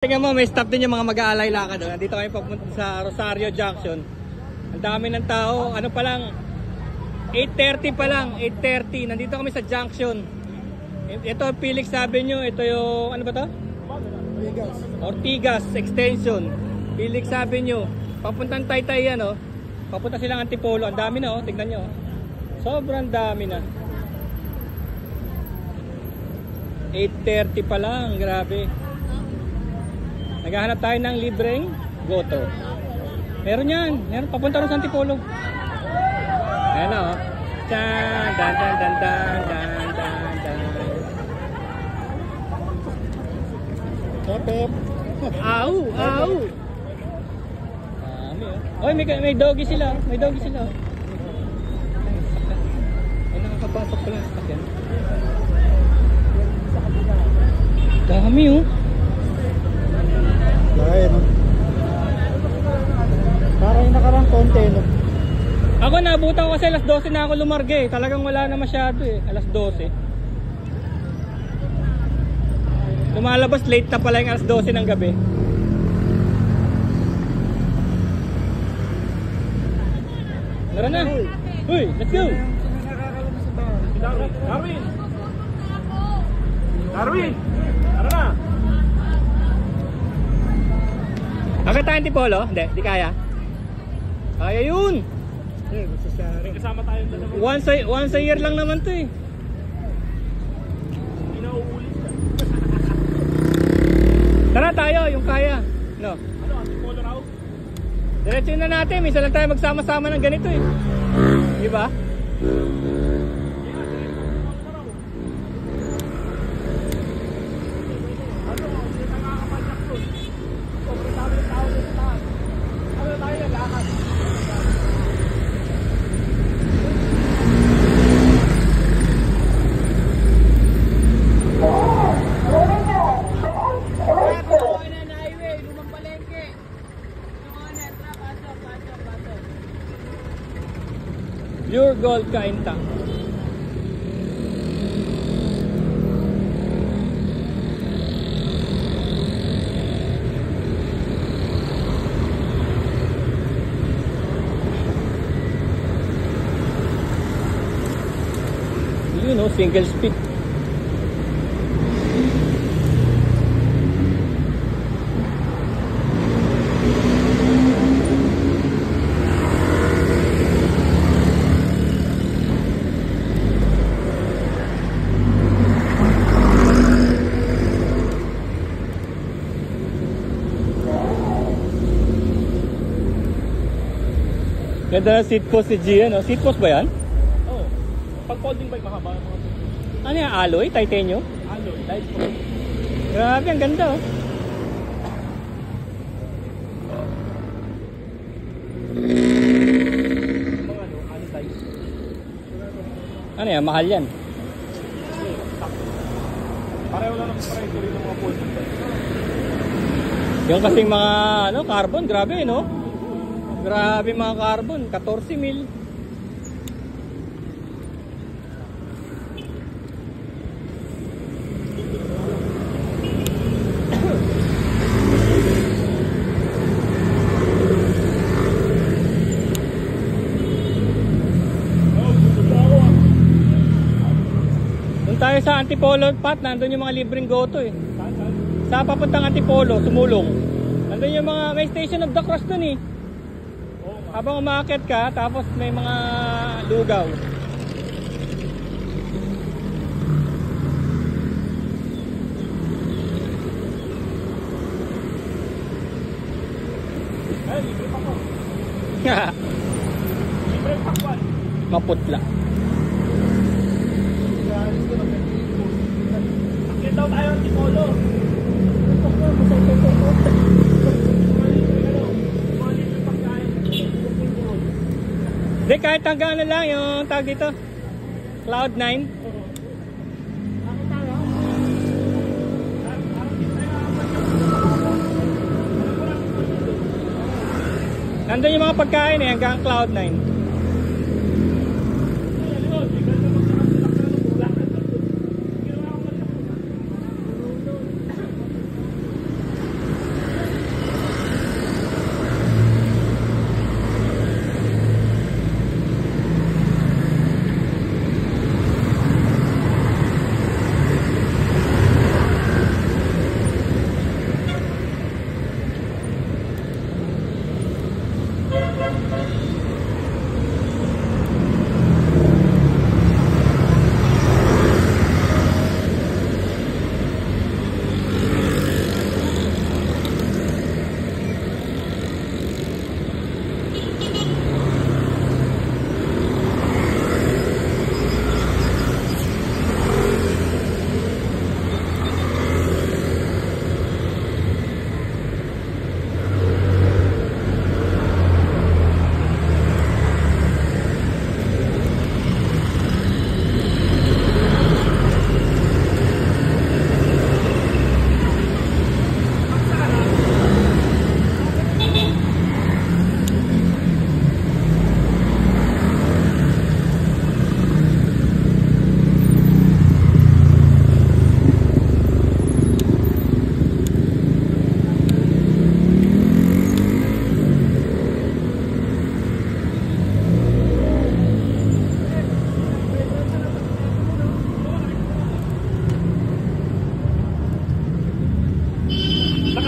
Tingnan mo, may stop din yung mga mag-aalay lakad. Nandito kami papunta sa Rosario Junction. Ang dami ng tao. Ano pa lang, 8:30 pa lang, 8:30. Nandito kami sa Junction. Ito, Felix Avenue. Ito yung, ano ba to? Ortigas Extension. Felix Avenue. Papuntang Taytay yan, oh. Papunta silang Antipolo. Ang dami na, oh. Tignan nyo, oh. Sobrang dami na. 8:30 pa lang. Grabe. Naghahanap tayo ng libreng goto. Meron yan. Meron. Papunta rin sa Antipolo. Ayan o. Dan, dan, dan, dan, dan, dan, dan, dan. Pep. Au, au. Oy, may doggy sila. May doggy sila. Ay, nakakapasok pala sa sakyan. Dami oh. Laki, no? Parang yung nakarang konti, no? Ako naabutan ko kasi alas 12 na ako lumarga eh. Talagang wala na masyado eh. Alas 12. Lumalabas late na pala yung alas 12 ng gabi. Tara na. Uy, let's go. Darwin! Darwin! Tara na! Bakit tayo Antipolo? Hindi, di kaya. Kaya yun. May kasama tayong dalawa. Once a year lang naman to eh. Hindi na uulit ka. Tara tayo, yung kaya. No. Ano, Antipolo raw? Diretso na natin, minsan lang tayo magsama-sama ng ganito eh. Di ba? Pure Gold Kainta. You know, single speed. Ganda na seat post si Gian, no? Seat post ba yan? Oo. Pag folding bike, mahaba. Ano yan? Alloy? Titanium? Alloy, light po. Grabe, ang ganda oh. Mga ano, anodized. Ano yan? Mahal yan. Pareho lang ng pareho rin ng mga folding bike. Yung kasing mga ano, carbon, grabe no? Grabe mga carbon, 14 mil. Doon tayo sa Antipolo Pat, nandun yung mga libreng goto eh. Sa papuntang Antipolo, Sumulong. Nandun yung mga, may Station of the Cross dun eh. Habang umaakit ka, tapos may mga lugaw. Ay, libre pa po. Libre pa po. Maputla. Akit daw tayo ang Antipolo. Hindi, kahit hanggang ano lang yung tag dito. Cloud9. Nandun yung mga pagkain eh, hanggang Cloud9.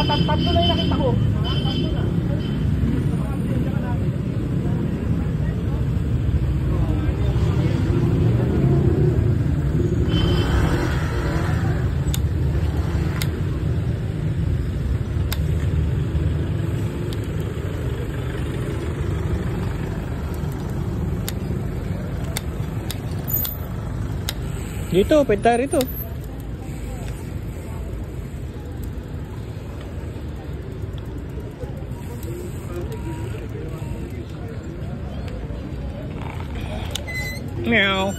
Tatlo na yung nakita ko. Dito, pwede tayo rito. Meow.